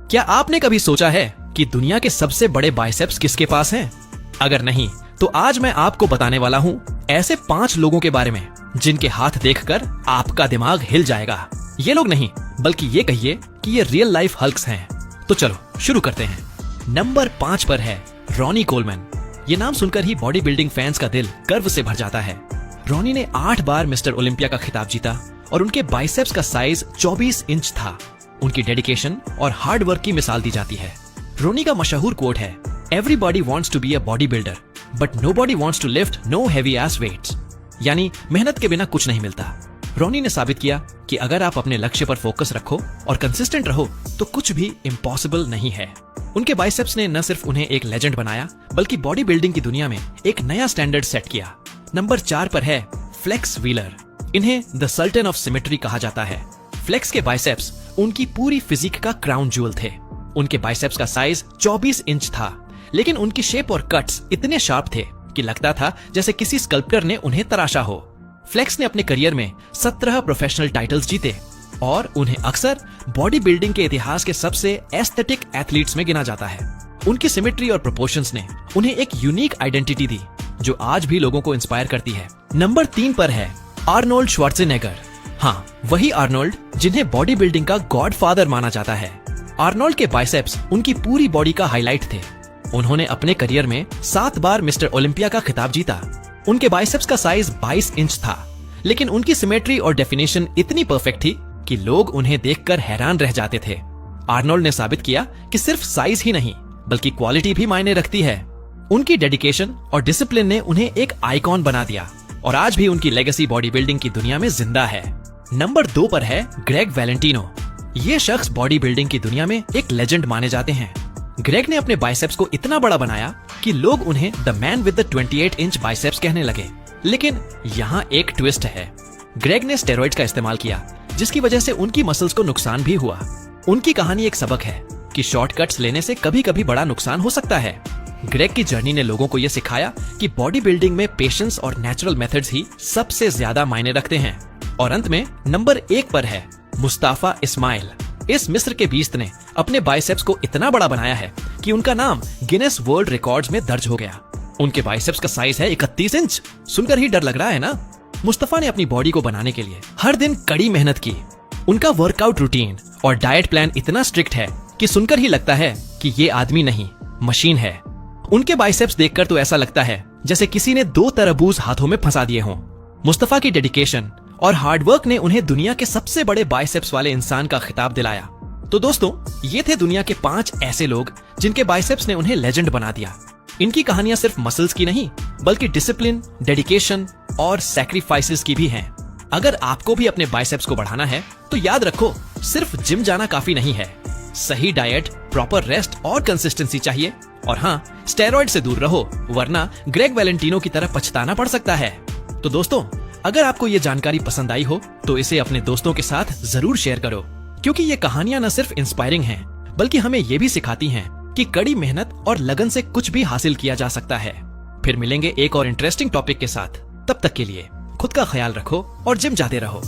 क्या आपने कभी सोचा है कि दुनिया के सबसे बड़े बाइसेप्स किसके पास हैं? अगर नहीं, तो आज मैं आपको बताने वाला हूँ ऐसे 5 लोगों के बारे में जिनके हाथ देखकर आपका दिमाग हिल जाएगा। ये लोग नहीं, बल्कि ये कहिए कि ये रियल लाइफ हल्क्स हैं। तो चलो शुरू करते हैं। नंबर 5 पर है रॉनी कोलमैन। ये नाम सुनकर ही बॉडी बिल्डिंग फैंस का दिल गर्व से भर जाता है। रॉनी ने 8 बार मिस्टर ओलंपिया का खिताब जीता और उनके बाइसेप्स का साइज 24 इंच था। उनकी डेडिकेशन और हार्ड वर्क की मिसाल दी जाती है। रॉनी का मशहूर कोट है, everybody wants to be a bodybuilder but nobody wants to lift no heavy ass weights. यानी मेहनत के बिना कुछ नहीं मिलता। रॉनी ने साबित किया कि अगर आप अपने लक्ष्य पर फोकस रखो और कंसिस्टेंट रहो तो कुछ भी इम्पॉसिबल नहीं है। उनके बाइसेप्स ने न सिर्फ उन्हें एक लेजेंड बनाया, बल्कि बॉडी बिल्डिंग की दुनिया में एक नया स्टैंडर्ड सेट किया। नंबर 4 पर है फ्लेक्स व्हीलर। इन्हें द सल्टन ऑफ सिमेट्री कहा जाता है। फ्लेक्स के बाइसेप्स उनकी पूरी फिजिक का क्राउन ज्वेल थे। उनके बाइसेप्स का साइज 24 इंच था, लेकिन उनकी शेप और कट्स इतने शार्प थे कि लगता था जैसे किसी स्कल्पटर ने उन्हें तराशा हो। फ्लेक्स ने अपने करियर में 17 प्रोफेशनल टाइटल्स जीते और उन्हें अक्सर बॉडी बिल्डिंग के इतिहास के सबसे एस्थेटिक एथलीट्स में गिना जाता है। उनकी सिमेट्री और प्रोपोर्शंस ने उन्हें एक यूनिक आइडेंटिटी दी जो आज भी लोगों को इंस्पायर करती है। नंबर 3 पर है आर्नोल्ड श्वार्ज़ेनेगर। हाँ, वही आर्नोल्ड जिन्हें बॉडी बिल्डिंग का गॉडफादर माना जाता है। आर्नोल्ड के बाइसेप्स उनकी पूरी बॉडी का हाईलाइट थे। उन्होंने अपने करियर में 7 बार मिस्टर ओलंपिया का खिताब जीता। उनके बाइसेप्स का साइज 22 इंच था, लेकिन उनकी सिमेट्री और डेफिनेशन इतनी परफेक्ट थी कि लोग उन्हें देखकर हैरान रह जाते थे। आर्नोल्ड ने साबित किया कि सिर्फ साइज ही नहीं, बल्कि क्वालिटी भी मायने रखती है। उनकी डेडिकेशन और डिसिप्लिन ने उन्हें एक आइकॉन बना दिया और आज भी उनकी लेगेसी बॉडी बिल्डिंग की दुनिया में जिंदा है। नंबर 2 पर है ग्रेग वैलेंटिनो। ये शख्स बॉडी बिल्डिंग की दुनिया में एक लेजेंड माने जाते हैं। ग्रेग ने अपने बाइसेप्स को इतना बड़ा बनाया कि लोग उन्हें the man with the 28 inch biceps कहने लगे। लेकिन यहाँ एक ट्विस्ट है। ग्रेग ने स्टेरॉइड्स का इस्तेमाल किया, जिसकी वजह से उनकी मसल्स को नुकसान भी हुआ। उनकी कहानी एक सबक है कि शॉर्टकट्स लेने से कभी कभी बड़ा नुकसान हो सकता है। ग्रेग की जर्नी ने लोगों को यह सिखाया कि बॉडी बिल्डिंग में पेशेंस और नेचुरल मेथड्स ही सबसे ज्यादा मायने रखते हैं। और अंत में नंबर 1 पर है मुस्ताफा इस्माइल। इस मिस्र के बीस्ट ने अपने बाइसेप्स को इतना बड़ा बनाया है कि उनका नाम गिनेस वर्ल्ड रिकॉर्ड्स में दर्ज हो गया। उनके बाइसेप्स का साइज है 31 इंच। सुनकर ही डर लग रहा है ना? मुस्तफा ने अपनी बॉडी को बनाने के लिए हर दिन कड़ी मेहनत की। उनका वर्कआउट रूटीन और डाइट प्लान इतना स्ट्रिक्ट है कि सुनकर ही लगता है कि ये आदमी नहीं, मशीन है। उनके बाइसेप्स देखकर तो ऐसा लगता है जैसे किसी ने 2 तरबूज हाथों में फंसा दिए हों। मुस्तफा की डेडिकेशन और हार्डवर्क ने उन्हें दुनिया के सबसे बड़े बाइसेप्स वाले इंसान का खिताब दिलाया। तो दोस्तों, ये थे दुनिया के 5 ऐसे लोग जिनके बाइसेप्स ने उन्हें लेजेंड बना दिया। इनकी कहानियां सिर्फ मसल्स की नहीं, बल्कि डिसिप्लिन, डेडिकेशन और सैक्रिफाइसेस की भी हैं। अगर आपको भी अपने बाइसेप्स को बढ़ाना है तो याद रखो, सिर्फ जिम जाना काफी नहीं है। सही डाइट, प्रॉपर रेस्ट और कंसिस्टेंसी चाहिए। और हाँ, स्टेरॉइड से दूर रहो, वरना ग्रेग वैलेंटिनो की तरह पछताना पड़ सकता है। तो दोस्तों, अगर आपको ये जानकारी पसंद आई हो तो इसे अपने दोस्तों के साथ जरूर शेयर करो, क्योंकि ये कहानियां न सिर्फ इंस्पायरिंग हैं, बल्कि हमें ये भी सिखाती हैं कि कड़ी मेहनत और लगन से कुछ भी हासिल किया जा सकता है। फिर मिलेंगे एक और इंटरेस्टिंग टॉपिक के साथ। तब तक के लिए खुद का ख्याल रखो और जिम जाते रहो।